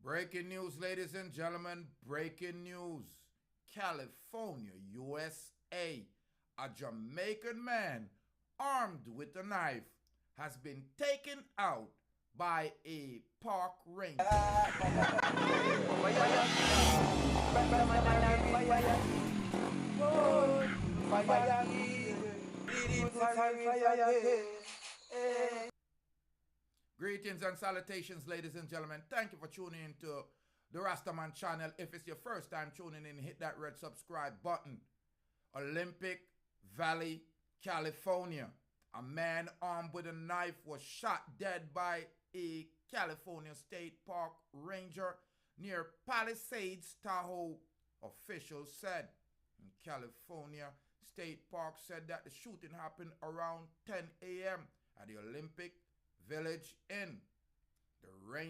Breaking news, ladies and gentlemen. Breaking news. California, USA. A Jamaican man armed with a knife has been taken out by a park ranger. Greetings and salutations, ladies and gentlemen. Thank you for tuning in to the Rastaman channel. If it's your first time tuning in, hit that red subscribe button. Olympic Valley, California. A man armed with a knife was shot dead by a California State Park ranger near Palisades, Tahoe, officials said. In California State Park said that the shooting happened around 10 a.m. at the Olympic Village Inn. The ranger